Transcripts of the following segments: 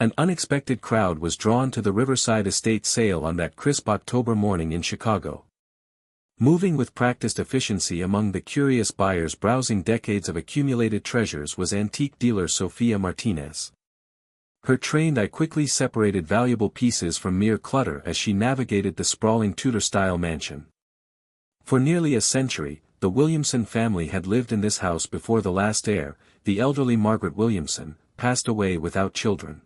An unexpected crowd was drawn to the Riverside estate sale on that crisp October morning in Chicago. Moving with practiced efficiency among the curious buyers browsing decades of accumulated treasures was antique dealer Sofia Martinez. Her trained eye quickly separated valuable pieces from mere clutter as she navigated the sprawling Tudor-style mansion. For nearly a century, the Williamson family had lived in this house before the last heir, the elderly Margaret Williamson, passed away without children.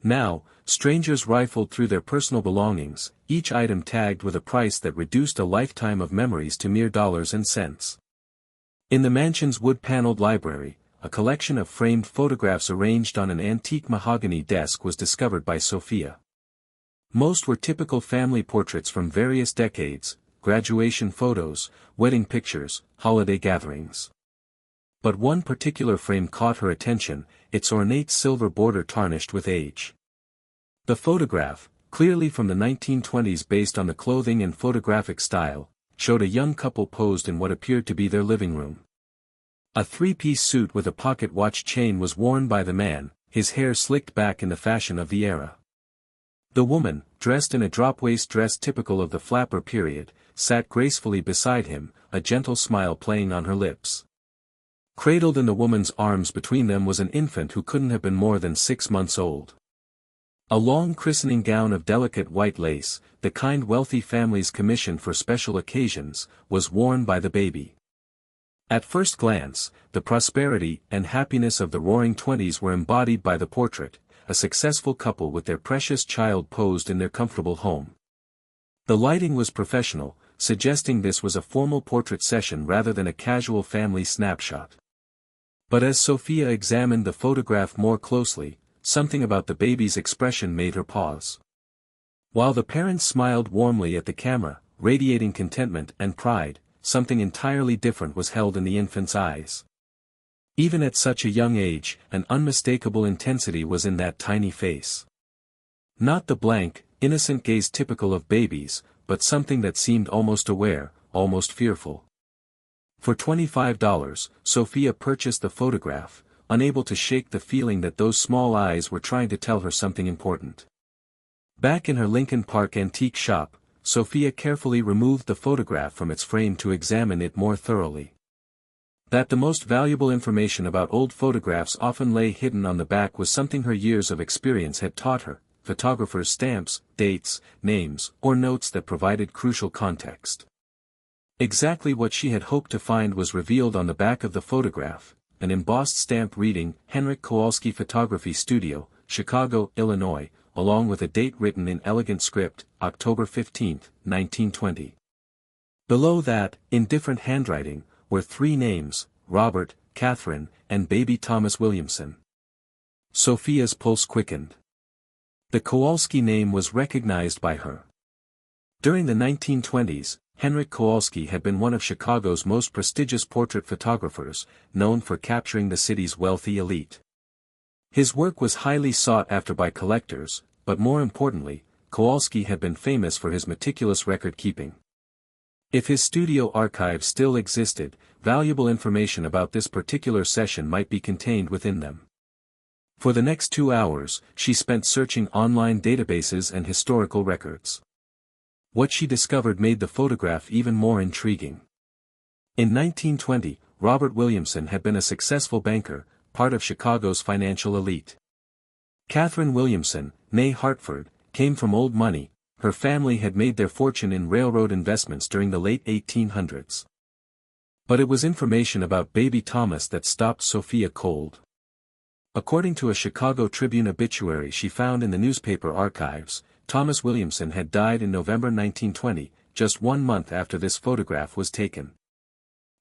Now, strangers rifled through their personal belongings, each item tagged with a price that reduced a lifetime of memories to mere dollars and cents. In the mansion's wood-paneled library, a collection of framed photographs arranged on an antique mahogany desk was discovered by Sofia. Most were typical family portraits from various decades, graduation photos, wedding pictures, holiday gatherings. But one particular frame caught her attention, its ornate silver border tarnished with age. The photograph, clearly from the 1920s based on the clothing and photographic style, showed a young couple posed in what appeared to be their living room. A three-piece suit with a pocket watch chain was worn by the man, his hair slicked back in the fashion of the era. The woman, dressed in a drop-waist dress typical of the flapper period, sat gracefully beside him, a gentle smile playing on her lips. Cradled in the woman's arms between them was an infant who couldn't have been more than 6 months old. A long christening gown of delicate white lace, the kind wealthy families commission for special occasions, was worn by the baby. At first glance, the prosperity and happiness of the Roaring Twenties were embodied by the portrait, a successful couple with their precious child posed in their comfortable home. The lighting was professional, suggesting this was a formal portrait session rather than a casual family snapshot. But as Sofia examined the photograph more closely, something about the baby's expression made her pause. While the parents smiled warmly at the camera, radiating contentment and pride, something entirely different was held in the infant's eyes. Even at such a young age, an unmistakable intensity was in that tiny face. Not the blank, innocent gaze typical of babies, but something that seemed almost aware, almost fearful. For $25, Sofia purchased the photograph, unable to shake the feeling that those small eyes were trying to tell her something important. Back in her Lincoln Park antique shop, Sofia carefully removed the photograph from its frame to examine it more thoroughly. That the most valuable information about old photographs often lay hidden on the back was something her years of experience had taught her: photographers' stamps, dates, names, or notes that provided crucial context. Exactly what she had hoped to find was revealed on the back of the photograph, an embossed stamp reading, Henryk Kowalski Photography Studio, Chicago, Illinois, along with a date written in elegant script, October 15, 1920. Below that, in different handwriting, were 3 names, Robert, Catherine, and baby Thomas Williamson. Sofia's pulse quickened. The Kowalski name was recognized by her. During the 1920s, Henryk Kowalski had been one of Chicago's most prestigious portrait photographers, known for capturing the city's wealthy elite. His work was highly sought after by collectors, but more importantly, Kowalski had been famous for his meticulous record-keeping. If his studio archive still existed, valuable information about this particular session might be contained within them. For the next 2 hours, she spent searching online databases and historical records. What she discovered made the photograph even more intriguing. In 1920, Robert Williamson had been a successful banker, part of Chicago's financial elite. Catherine Williamson, née Hartford, came from old money. Her family had made their fortune in railroad investments during the late 1800s. But it was information about baby Thomas that stopped Sofia cold. According to a Chicago Tribune obituary she found in the newspaper archives, Thomas Williamson had died in November 1920, just 1 month after this photograph was taken.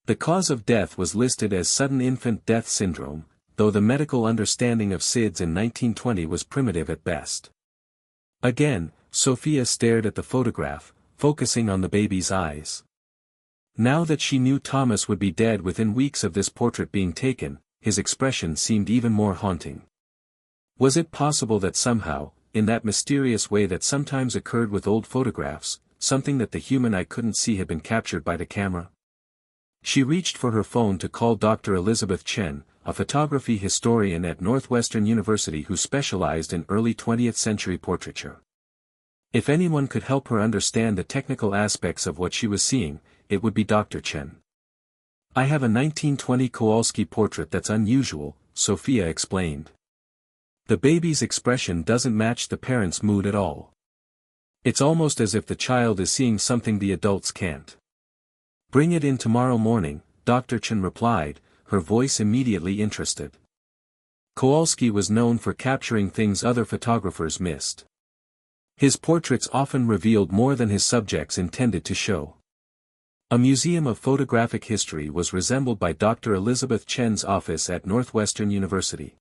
The cause of death was listed as sudden infant death syndrome, though the medical understanding of SIDS in 1920 was primitive at best. Again, Sofia stared at the photograph, focusing on the baby's eyes. Now that she knew Thomas would be dead within weeks of this portrait being taken, his expression seemed even more haunting. Was it possible that somehow, in that mysterious way that sometimes occurred with old photographs, something that the human eye couldn't see had been captured by the camera? She reached for her phone to call Dr. Elizabeth Chen, a photography historian at Northwestern University who specialized in early 20th century portraiture. If anyone could help her understand the technical aspects of what she was seeing, it would be Dr. Chen. "I have a 1920 Kowalski portrait that's unusual," Sophia explained. "The baby's expression doesn't match the parent's mood at all. It's almost as if the child is seeing something the adults can't." "Bring it in tomorrow morning," Dr. Chen replied, her voice immediately interested. Kowalski was known for capturing things other photographers missed. His portraits often revealed more than his subjects intended to show. A museum of photographic history was resembled by Dr. Elizabeth Chen's office at Northwestern University.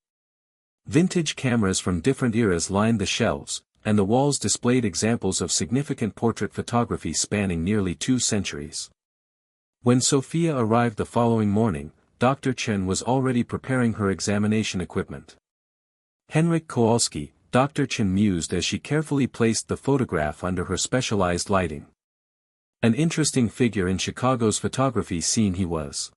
Vintage cameras from different eras lined the shelves, and the walls displayed examples of significant portrait photography spanning nearly 2 centuries. When Sophia arrived the following morning, Dr. Chen was already preparing her examination equipment. "Henryk Kowalski," Dr. Chen mused as she carefully placed the photograph under her specialized lighting. An interesting figure in Chicago's photography scene he was.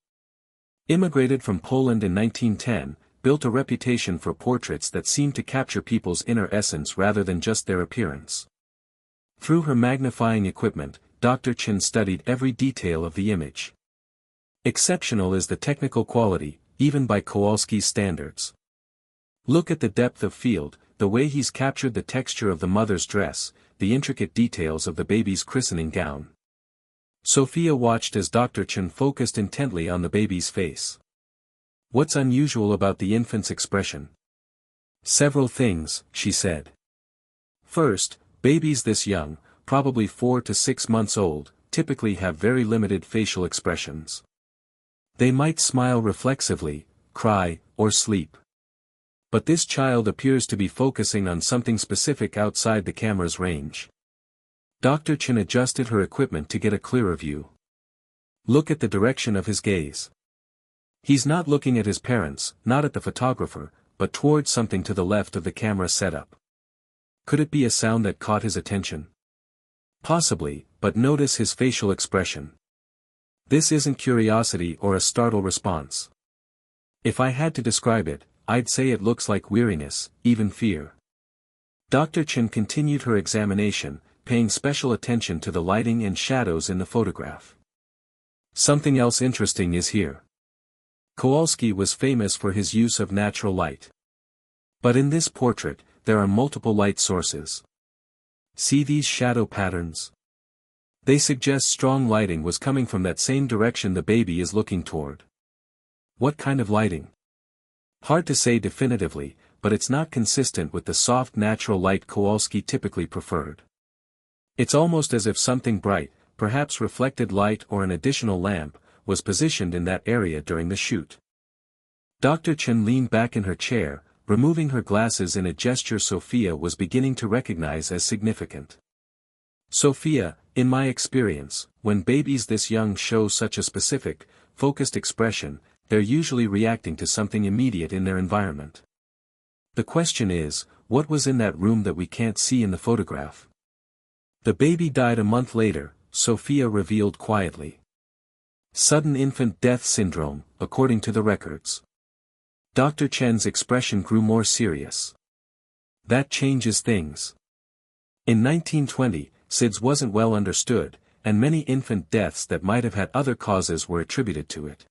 Immigrated from Poland in 1910, built a reputation for portraits that seemed to capture people's inner essence rather than just their appearance. Through her magnifying equipment, Dr. Chen studied every detail of the image. Exceptional is the technical quality, even by Kowalski's standards. "Look at the depth of field, the way he's captured the texture of the mother's dress, the intricate details of the baby's christening gown." Sophia watched as Dr. Chen focused intently on the baby's face. "What's unusual about the infant's expression?" "Several things," she said. "First, babies this young, probably 4 to 6 months old, typically have very limited facial expressions. They might smile reflexively, cry, or sleep. But this child appears to be focusing on something specific outside the camera's range." Dr. Chen adjusted her equipment to get a clearer view. "Look at the direction of his gaze. He's not looking at his parents, not at the photographer, but towards something to the left of the camera setup. Could it be a sound that caught his attention? Possibly, but notice his facial expression. This isn't curiosity or a startle response. If I had to describe it, I'd say it looks like weariness, even fear." Dr. Chen continued her examination, paying special attention to the lighting and shadows in the photograph. "Something else interesting is here. Kowalski was famous for his use of natural light. But in this portrait, there are multiple light sources. See these shadow patterns? They suggest strong lighting was coming from that same direction the baby is looking toward. What kind of lighting? Hard to say definitively, but it's not consistent with the soft natural light Kowalski typically preferred. It's almost as if something bright, perhaps reflected light or an additional lamp, was positioned in that area during the shoot." Dr. Chen leaned back in her chair, removing her glasses in a gesture Sophia was beginning to recognize as significant. "Sophia, in my experience, when babies this young show such a specific, focused expression, they're usually reacting to something immediate in their environment. The question is, what was in that room that we can't see in the photograph?" "The baby died a month later," Sophia revealed quietly. "Sudden infant death syndrome, according to the records." Dr. Chen's expression grew more serious. "That changes things. In 1920, SIDS wasn't well understood, and many infant deaths that might have had other causes were attributed to it.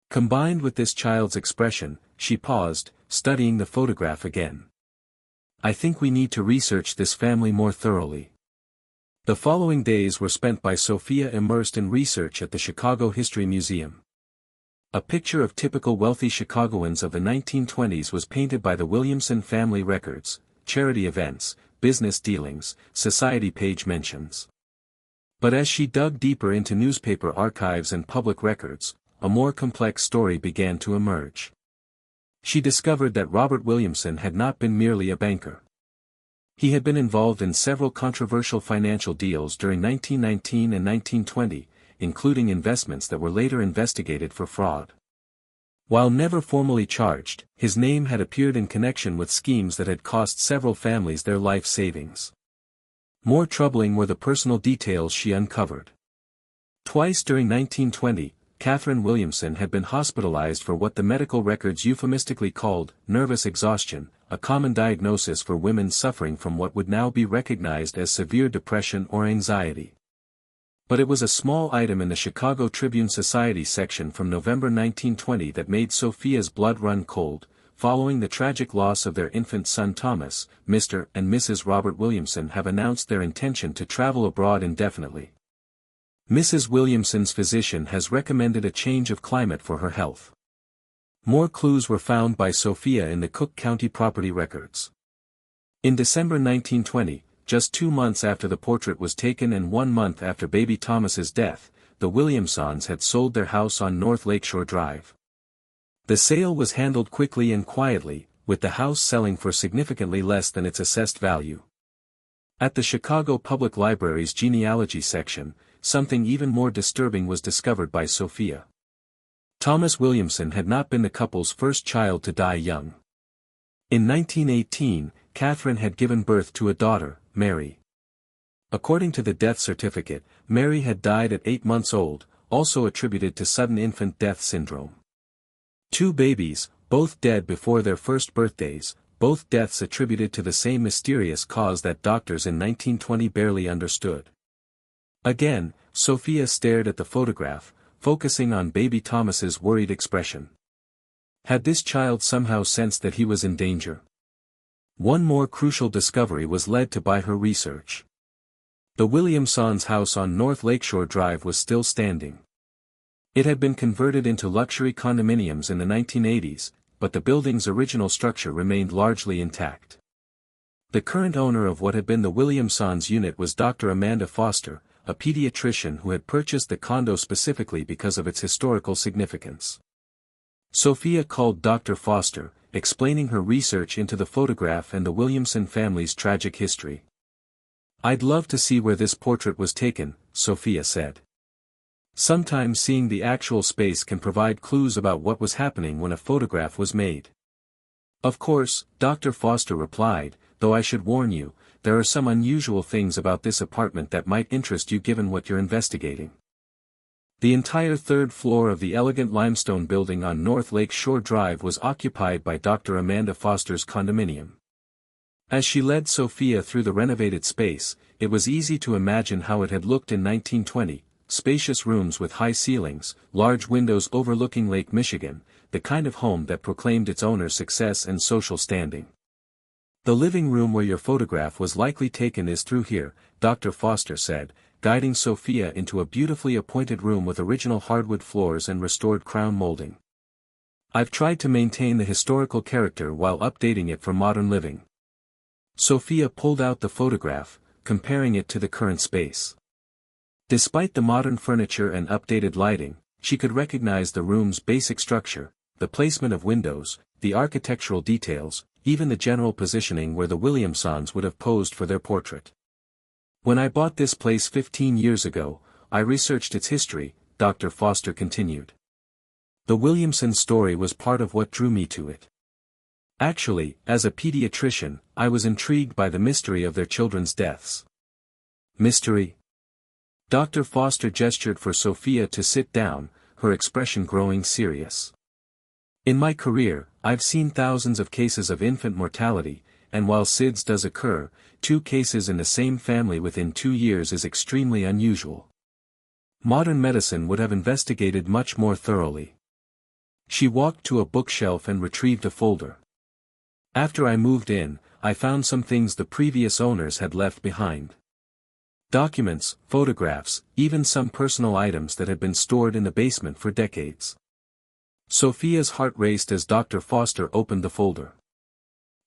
Combined with this child's expression," she paused, studying the photograph again. "I think we need to research this family more thoroughly." The following days were spent by Sophia immersed in research at the Chicago History Museum. A picture of typical wealthy Chicagoans of the 1920s was painted by the Williamson family records, charity events, business dealings, society page mentions. But as she dug deeper into newspaper archives and public records, a more complex story began to emerge. She discovered that Robert Williamson had not been merely a banker. He had been involved in several controversial financial deals during 1919 and 1920, including investments that were later investigated for fraud. While never formally charged, his name had appeared in connection with schemes that had cost several families their life savings. More troubling were the personal details she uncovered. Twice during 1920, Catherine Williamson had been hospitalized for what the medical records euphemistically called nervous exhaustion, a common diagnosis for women suffering from what would now be recognized as severe depression or anxiety. But it was a small item in the Chicago Tribune Society section from November 1920 that made Sophia's blood run cold. Following the tragic loss of their infant son Thomas, Mr. and Mrs. Robert Williamson have announced their intention to travel abroad indefinitely. Mrs. Williamson's physician has recommended a change of climate for her health. More clues were found by Sophia in the Cook County property records. In December 1920, just 2 months after the portrait was taken and 1 month after baby Thomas's death, the Williamsons had sold their house on North Lakeshore Drive. The sale was handled quickly and quietly, with the house selling for significantly less than its assessed value. At the Chicago Public Library's genealogy section, something even more disturbing was discovered by Sophia. Thomas Williamson had not been the couple's first child to die young. In 1918, Catherine had given birth to a daughter, Mary. According to the death certificate, Mary had died at 8 months old, also attributed to sudden infant death syndrome. 2 babies, both dead before their first birthdays, both deaths attributed to the same mysterious cause that doctors in 1920 barely understood. Again, Sophia stared at the photograph, focusing on baby Thomas's worried expression. Had this child somehow sensed that he was in danger? One more crucial discovery was led to by her research. The Williamsons' house on North Lakeshore Drive was still standing. It had been converted into luxury condominiums in the 1980s, but the building's original structure remained largely intact. The current owner of what had been the Williamsons' unit was Dr. Amanda Foster, a pediatrician who had purchased the condo specifically because of its historical significance. Sophia called Dr. Foster, explaining her research into the photograph and the Williamson family's tragic history. "I'd love to see where this portrait was taken," Sophia said. "Sometimes seeing the actual space can provide clues about what was happening when a photograph was made." "Of course," Dr. Foster replied, "though I should warn you, there are some unusual things about this apartment that might interest you given what you're investigating." The entire 3rd floor of the elegant limestone building on North Lake Shore Drive was occupied by Dr. Amanda Foster's condominium. As she led Sophia through the renovated space, it was easy to imagine how it had looked in 1920. Spacious rooms with high ceilings, large windows overlooking Lake Michigan, the kind of home that proclaimed its owner's success and social standing. "The living room where your photograph was likely taken is through here," Dr. Foster said, guiding Sophia into a beautifully appointed room with original hardwood floors and restored crown molding. "I've tried to maintain the historical character while updating it for modern living." Sophia pulled out the photograph, comparing it to the current space. Despite the modern furniture and updated lighting, she could recognize the room's basic structure, the placement of windows, the architectural details, even the general positioning where the Williamsons would have posed for their portrait. "When I bought this place 15 years ago, I researched its history," Dr. Foster continued. "The Williamson story was part of what drew me to it. Actually, as a pediatrician, I was intrigued by the mystery of their children's deaths." "Mystery?" Dr. Foster gestured for Sophia to sit down, her expression growing serious. "In my career, I've seen thousands of cases of infant mortality, and while SIDS does occur, 2 cases in the same family within 2 years is extremely unusual. Modern medicine would have investigated much more thoroughly." She walked to a bookshelf and retrieved a folder. "After I moved in, I found some things the previous owners had left behind. Documents, photographs, even some personal items that had been stored in the basement for decades." Sophia's heart raced as Dr. Foster opened the folder.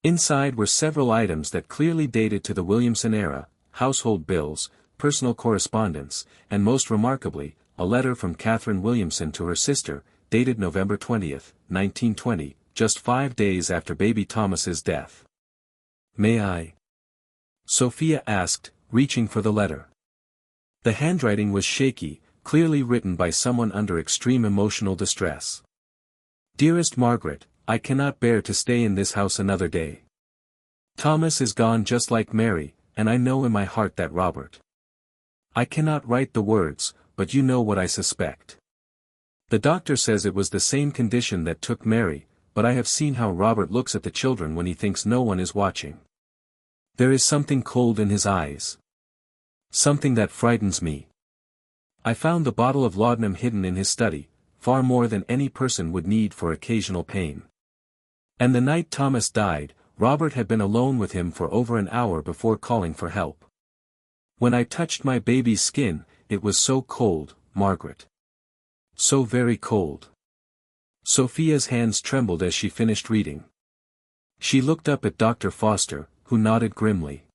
Inside were several items that clearly dated to the Williamson era: household bills, personal correspondence, and most remarkably, a letter from Catherine Williamson to her sister, dated November 20, 1920, just 5 days after baby Thomas's death. "May I?" Sophia asked, reaching for the letter. The handwriting was shaky, clearly written by someone under extreme emotional distress. "Dearest Margaret, I cannot bear to stay in this house another day. Thomas is gone just like Mary, and I know in my heart that Robert. I cannot write the words, but you know what I suspect. The doctor says it was the same condition that took Mary, but I have seen how Robert looks at the children when he thinks no one is watching. There is something cold in his eyes. Something that frightens me. I found the bottle of laudanum hidden in his study, far more than any person would need for occasional pain. And the night Thomas died, Robert had been alone with him for over an hour before calling for help. When I touched my baby's skin, it was so cold, Margaret. So very cold. Sophia's hands trembled as she finished reading. She looked up at Dr. Foster, who nodded grimly.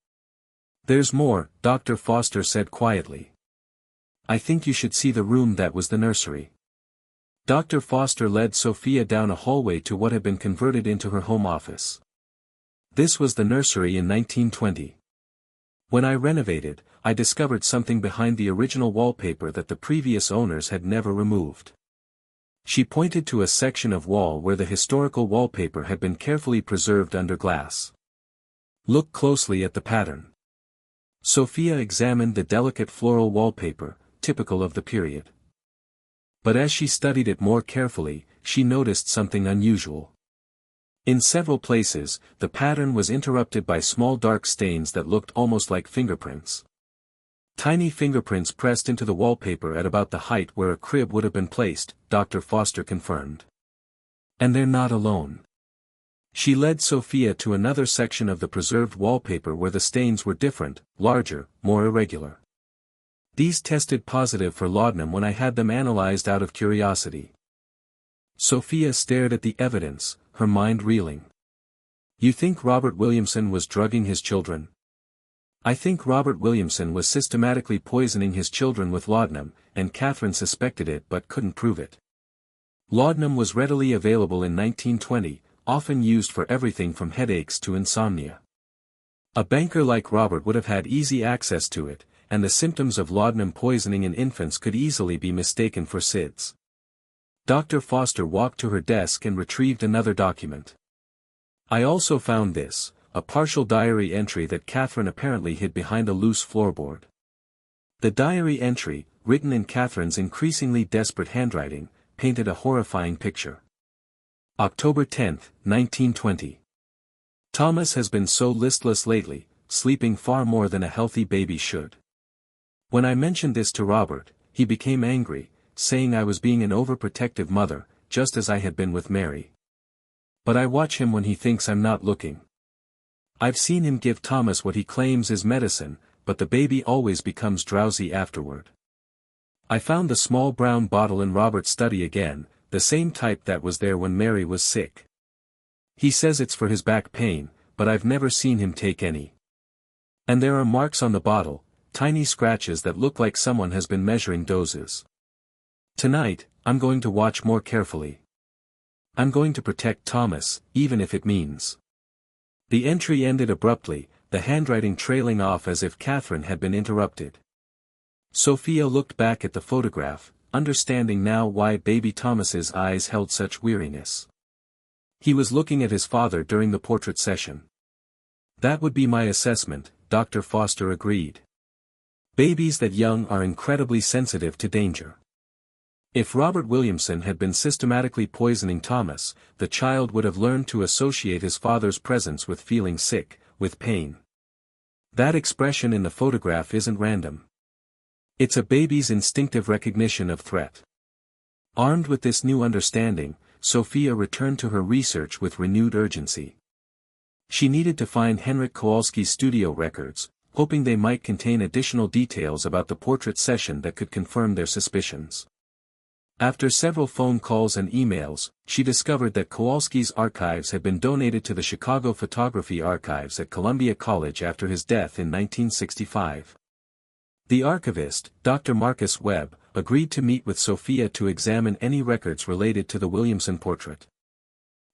"There's more," Dr. Foster said quietly. "I think you should see the room that was the nursery." Dr. Foster led Sophia down a hallway to what had been converted into her home office. This was the nursery in 1920. When I renovated, I discovered something behind the original wallpaper that the previous owners had never removed. She pointed to a section of wall where the historical wallpaper had been carefully preserved under glass. "Look closely at the pattern." Sophia examined the delicate floral wallpaper, typical of the period. But as she studied it more carefully, she noticed something unusual. In several places, the pattern was interrupted by small dark stains that looked almost like fingerprints. Tiny fingerprints pressed into the wallpaper at about the height where a crib would have been placed, Dr. Foster confirmed. And they're not alone. She led Sophia to another section of the preserved wallpaper where the stains were different, larger, more irregular. These tested positive for laudanum when I had them analyzed out of curiosity. Sophia stared at the evidence, her mind reeling. "You think Robert Williamson was drugging his children?" "I think Robert Williamson was systematically poisoning his children with laudanum, and Catherine suspected it but couldn't prove it. Laudanum was readily available in 1920, often used for everything from headaches to insomnia. A banker like Robert would have had easy access to it, and the symptoms of laudanum poisoning in infants could easily be mistaken for SIDS." Dr. Foster walked to her desk and retrieved another document. "I also found this, a partial diary entry that Catherine apparently hid behind a loose floorboard." The diary entry, written in Catherine's increasingly desperate handwriting, painted a horrifying picture. October 10, 1920. "Thomas has been so listless lately, sleeping far more than a healthy baby should. When I mentioned this to Robert, he became angry, saying I was being an overprotective mother, just as I had been with Mary. But I watch him when he thinks I'm not looking. I've seen him give Thomas what he claims is medicine, but the baby always becomes drowsy afterward. I found the small brown bottle in Robert's study again, the same type that was there when Mary was sick. He says it's for his back pain, but I've never seen him take any. And there are marks on the bottle, tiny scratches that look like someone has been measuring doses. Tonight, I'm going to watch more carefully. I'm going to protect Thomas, even if it means." The entry ended abruptly, the handwriting trailing off as if Catherine had been interrupted. Sophia looked back at the photograph, understanding now why baby Thomas's eyes held such weariness. He was looking at his father during the portrait session. "That would be my assessment," Dr. Foster agreed. "Babies that young are incredibly sensitive to danger. If Robert Williamson had been systematically poisoning Thomas, the child would have learned to associate his father's presence with feeling sick, with pain. That expression in the photograph isn't random. It's a baby's instinctive recognition of threat." Armed with this new understanding, Sophia returned to her research with renewed urgency. She needed to find Henryk Kowalski's studio records, hoping they might contain additional details about the portrait session that could confirm their suspicions. After several phone calls and emails, she discovered that Kowalski's archives had been donated to the Chicago Photography Archives at Columbia College after his death in 1965. The archivist, Dr. Marcus Webb, agreed to meet with Sophia to examine any records related to the Williamson portrait.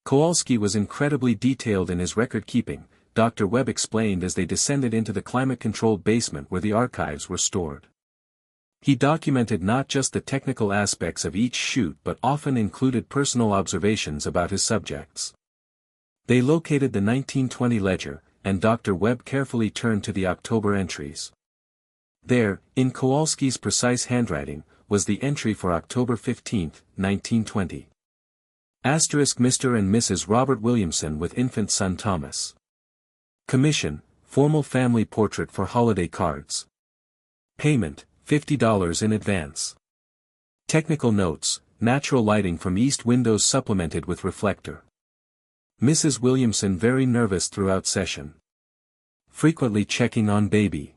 Kowalski was incredibly detailed in his record-keeping, Dr. Webb explained as they descended into the climate-controlled basement where the archives were stored. He documented not just the technical aspects of each shoot but often included personal observations about his subjects. They located the 1920 ledger, and Dr. Webb carefully turned to the October entries. There, in Kowalski's precise handwriting, was the entry for October 15, 1920. Mr. and Mrs. Robert Williamson with infant son Thomas. Commission, formal family portrait for holiday cards. Payment, $50 in advance. Technical notes, natural lighting from east windows supplemented with reflector. Mrs. Williamson very nervous throughout session. Frequently checking on baby.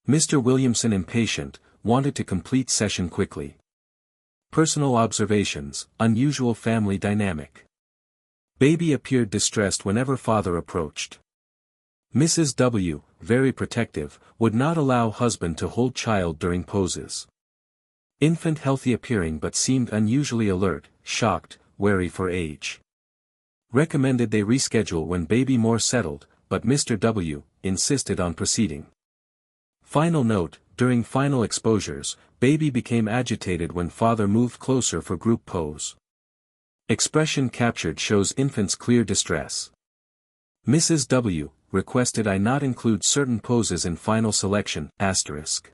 Mr. Williamson impatient, wanted to complete session quickly. Personal observations, unusual family dynamic. Baby appeared distressed whenever father approached. Mrs. W., very protective, would not allow husband to hold child during poses. Infant healthy appearing but seemed unusually alert, shocked, wary for age. Recommended they reschedule when baby more settled, but Mr. W. insisted on proceeding. Final note, during final exposures, baby became agitated when father moved closer for group pose. Expression captured shows infant's clear distress. Mrs. W. requested I not include certain poses in final selection, asterisk.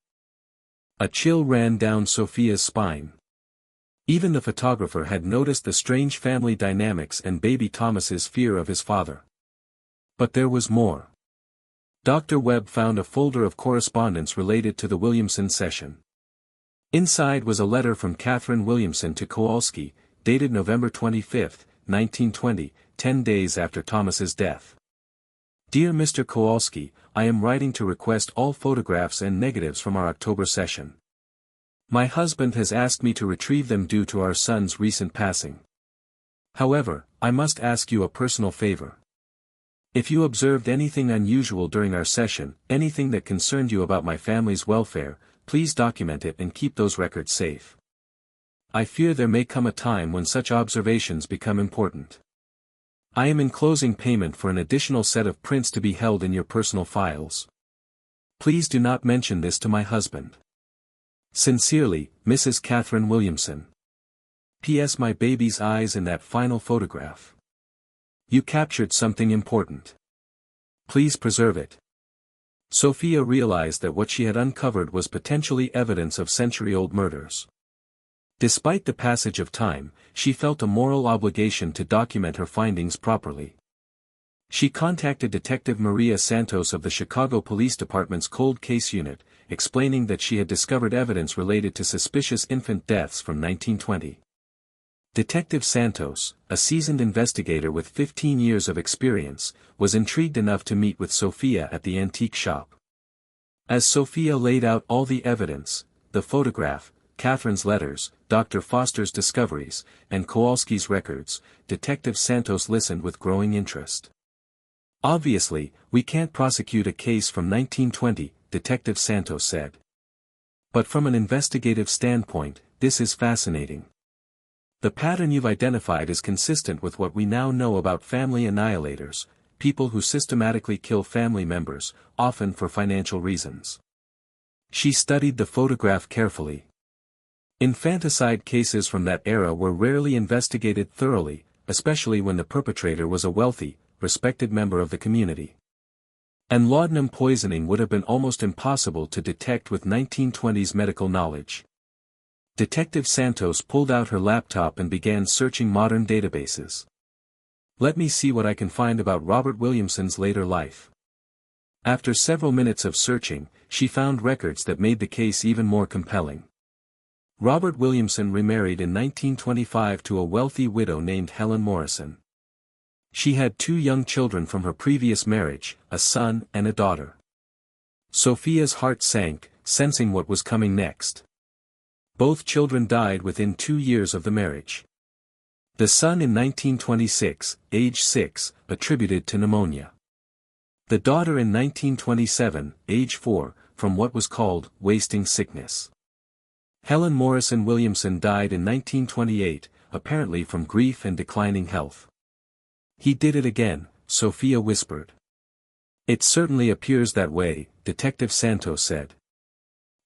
A chill ran down Sophia's spine. Even the photographer had noticed the strange family dynamics and baby Thomas's fear of his father. But there was more. Dr. Webb found a folder of correspondence related to the Williamson session. Inside was a letter from Catherine Williamson to Kowalski, dated November 25, 1920, 10 days after Thomas's death. Dear Mr. Kowalski, I am writing to request all photographs and negatives from our October session. My husband has asked me to retrieve them due to our son's recent passing. However, I must ask you a personal favor. If you observed anything unusual during our session, anything that concerned you about my family's welfare, please document it and keep those records safe. I fear there may come a time when such observations become important. I am enclosing payment for an additional set of prints to be held in your personal files. Please do not mention this to my husband. Sincerely, Mrs. Catherine Williamson. P.S. My baby's eyes in that final photograph. You captured something important. Please preserve it. Sophia realized that what she had uncovered was potentially evidence of century-old murders. Despite the passage of time, she felt a moral obligation to document her findings properly. She contacted Detective Maria Santos of the Chicago Police Department's Cold Case Unit, explaining that she had discovered evidence related to suspicious infant deaths from 1920. Detective Santos, a seasoned investigator with 15 years of experience, was intrigued enough to meet with Sophia at the antique shop. As Sophia laid out all the evidence, the photograph, Catherine's letters, Dr. Foster's discoveries, and Kowalski's records, Detective Santos listened with growing interest. Obviously, we can't prosecute a case from 1920, Detective Santos said. But from an investigative standpoint, this is fascinating. The pattern you've identified is consistent with what we now know about family annihilators, people who systematically kill family members, often for financial reasons. She studied the photograph carefully. Infanticide cases from that era were rarely investigated thoroughly, especially when the perpetrator was a wealthy, respected member of the community. And laudanum poisoning would have been almost impossible to detect with 1920s medical knowledge. Detective Santos pulled out her laptop and began searching modern databases. Let me see what I can find about Robert Williamson's later life. After several minutes of searching, she found records that made the case even more compelling. Robert Williamson remarried in 1925 to a wealthy widow named Helen Morrison. She had 2 young children from her previous marriage, a son and a daughter. Sophia's heart sank, sensing what was coming next. Both children died within 2 years of the marriage. The son in 1926, age 6, attributed to pneumonia. The daughter in 1927, age 4, from what was called wasting sickness. Helen Morrison Williamson died in 1928, apparently from grief and declining health. He did it again, Sophia whispered. It certainly appears that way, Detective Santos said.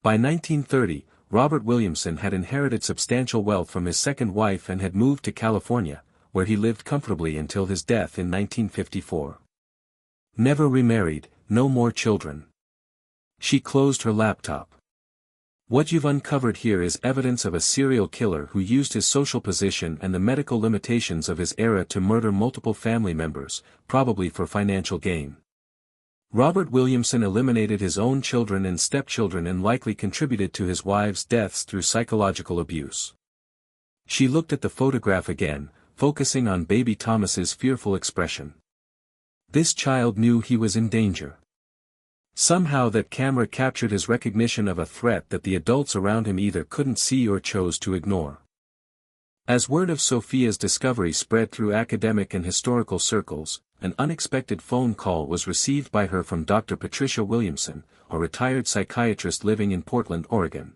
By 1930, Robert Williamson had inherited substantial wealth from his second wife and had moved to California, where he lived comfortably until his death in 1954. Never remarried, no more children. She closed her laptop. What you've uncovered here is evidence of a serial killer who used his social position and the medical limitations of his era to murder multiple family members, probably for financial gain. Robert Williamson eliminated his own children and stepchildren and likely contributed to his wives' deaths through psychological abuse. She looked at the photograph again, focusing on baby Thomas's fearful expression. This child knew he was in danger. Somehow that camera captured his recognition of a threat that the adults around him either couldn't see or chose to ignore. As word of Sophia's discovery spread through academic and historical circles, an unexpected phone call was received by her from Dr. Patricia Williamson, a retired psychiatrist living in Portland, Oregon.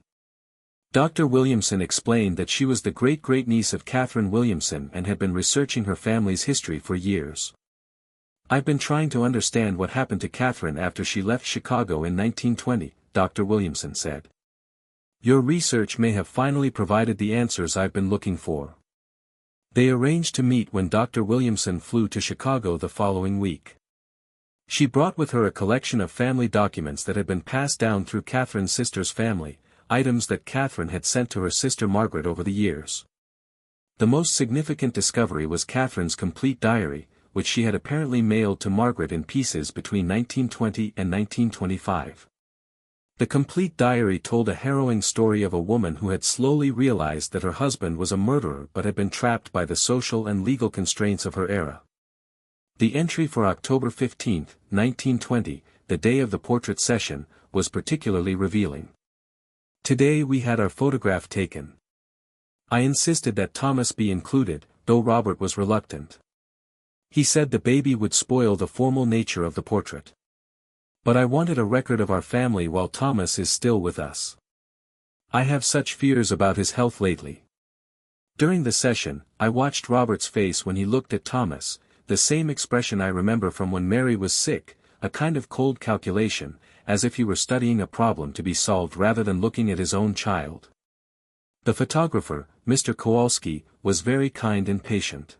Dr. Williamson explained that she was the great-great-niece of Catherine Williamson and had been researching her family's history for years. "I've been trying to understand what happened to Catherine after she left Chicago in 1920, Dr. Williamson said. "Your research may have finally provided the answers I've been looking for." They arranged to meet when Dr. Williamson flew to Chicago the following week. She brought with her a collection of family documents that had been passed down through Catherine's sister's family, items that Catherine had sent to her sister Margaret over the years. The most significant discovery was Catherine's complete diary, which she had apparently mailed to Margaret in pieces between 1920 and 1925. The complete diary told a harrowing story of a woman who had slowly realized that her husband was a murderer but had been trapped by the social and legal constraints of her era. The entry for October 15, 1920, the day of the portrait session, was particularly revealing. "Today we had our photograph taken. I insisted that Thomas be included, though Robert was reluctant. He said the baby would spoil the formal nature of the portrait. But I wanted a record of our family while Thomas is still with us. I have such fears about his health lately." During the session, I watched Robert's face when he looked at Thomas, the same expression I remember from when Mary was sick, a kind of cold calculation, as if he were studying a problem to be solved rather than looking at his own child. The photographer, Mr. Kowalski, was very kind and patient.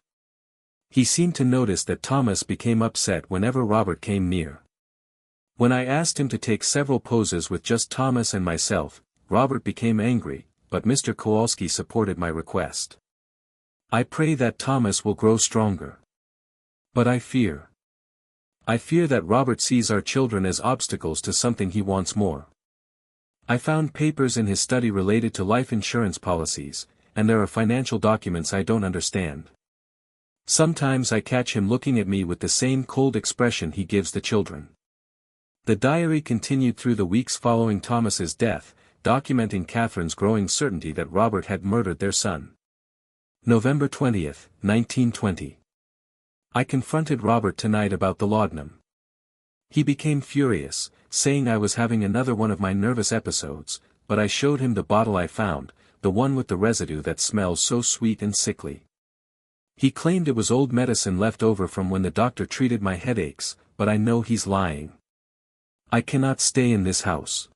He seemed to notice that Thomas became upset whenever Robert came near. When I asked him to take several poses with just Thomas and myself, Robert became angry, but Mr. Kowalski supported my request. "I pray that Thomas will grow stronger. But I fear that Robert sees our children as obstacles to something he wants more. I found papers in his study related to life insurance policies, and there are financial documents I don't understand. Sometimes I catch him looking at me with the same cold expression he gives the children." The diary continued through the weeks following Thomas's death, documenting Catherine's growing certainty that Robert had murdered their son. November 20, 1920. I confronted Robert tonight about the laudanum. He became furious, saying I was having another one of my nervous episodes, but I showed him the bottle I found, the one with the residue that smells so sweet and sickly. He claimed it was old medicine left over from when the doctor treated my headaches, but I know he's lying. I cannot stay in this house.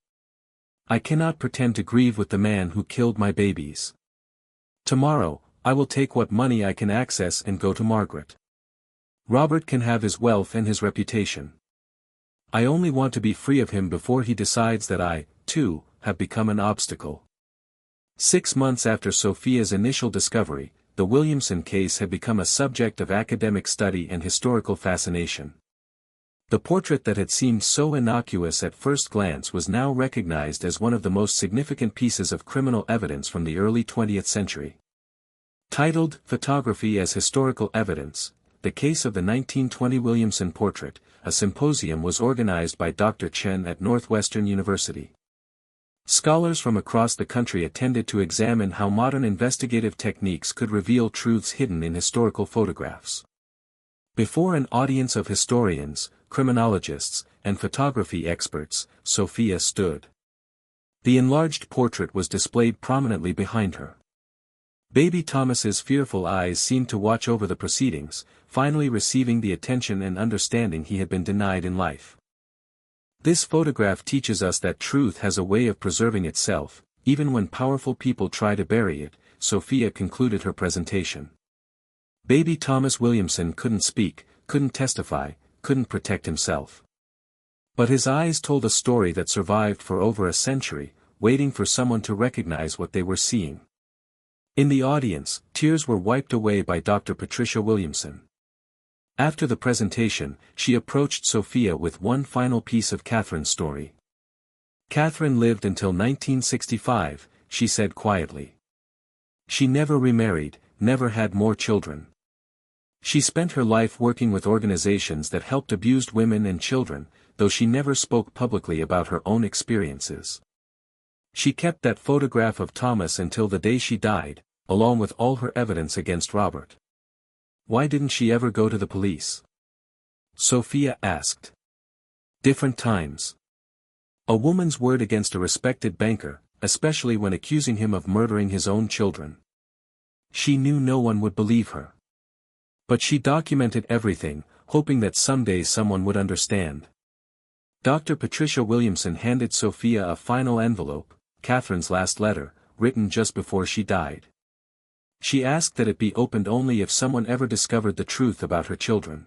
I cannot pretend to grieve with the man who killed my babies. Tomorrow, I will take what money I can access and go to Margaret. Robert can have his wealth and his reputation. I only want to be free of him before he decides that I, too, have become an obstacle. 6 months after Sophia's initial discovery, the Williamson case had become a subject of academic study and historical fascination. The portrait that had seemed so innocuous at first glance was now recognized as one of the most significant pieces of criminal evidence from the early 20th century. Titled "Photography as Historical Evidence," the case of the 1920 Williamson portrait, a symposium was organized by Dr. Chen at Northwestern University. Scholars from across the country attended to examine how modern investigative techniques could reveal truths hidden in historical photographs. Before an audience of historians, criminologists, and photography experts, Sophia stood. The enlarged portrait was displayed prominently behind her. Baby Thomas's fearful eyes seemed to watch over the proceedings, finally receiving the attention and understanding he had been denied in life. This photograph teaches us that truth has a way of preserving itself, even when powerful people try to bury it, Sophia concluded her presentation. Baby Thomas Williamson couldn't speak, couldn't testify, couldn't protect himself. But his eyes told a story that survived for over a century, waiting for someone to recognize what they were seeing. In the audience, tears were wiped away by Dr. Patricia Williamson. After the presentation, she approached Sophia with one final piece of Catherine's story. Catherine lived until 1965, she said quietly. She never remarried, never had more children. She spent her life working with organizations that helped abused women and children, though she never spoke publicly about her own experiences. She kept that photograph of Thomas until the day she died, along with all her evidence against Robert. Why didn't she ever go to the police? Sophia asked. Different times. A woman's word against a respected banker, especially when accusing him of murdering his own children. She knew no one would believe her. But she documented everything, hoping that someday someone would understand. Dr. Patricia Williamson handed Sophia a final envelope, Catherine's last letter, written just before she died. She asked that it be opened only if someone ever discovered the truth about her children.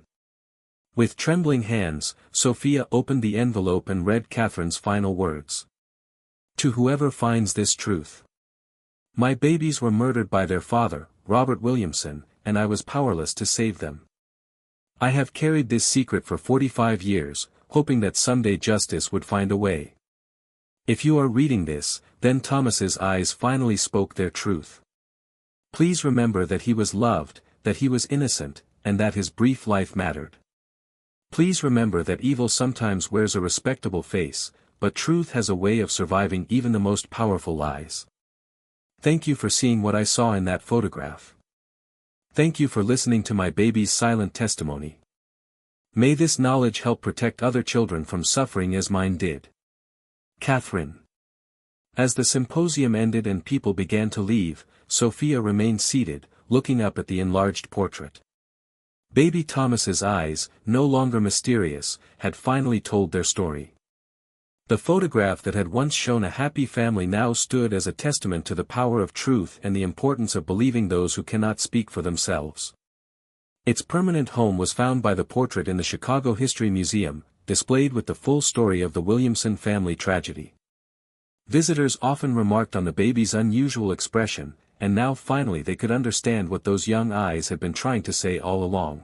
With trembling hands, Sophia opened the envelope and read Catherine's final words. To whoever finds this truth. My babies were murdered by their father, Robert Williamson, and I was powerless to save them. I have carried this secret for 45 years, hoping that someday justice would find a way. If you are reading this, then Thomas's eyes finally spoke their truth. Please remember that he was loved, that he was innocent, and that his brief life mattered. Please remember that evil sometimes wears a respectable face, but truth has a way of surviving even the most powerful lies. Thank you for seeing what I saw in that photograph. Thank you for listening to my baby's silent testimony. May this knowledge help protect other children from suffering as mine did. Catherine. As the symposium ended and people began to leave, Sophia remained seated, looking up at the enlarged portrait. Baby Thomas's eyes, no longer mysterious, had finally told their story. The photograph that had once shown a happy family now stood as a testament to the power of truth and the importance of believing those who cannot speak for themselves. Its permanent home was found by the portrait in the Chicago History Museum, displayed with the full story of the Williamson family tragedy. Visitors often remarked on the baby's unusual expression, and now finally they could understand what those young eyes had been trying to say all along.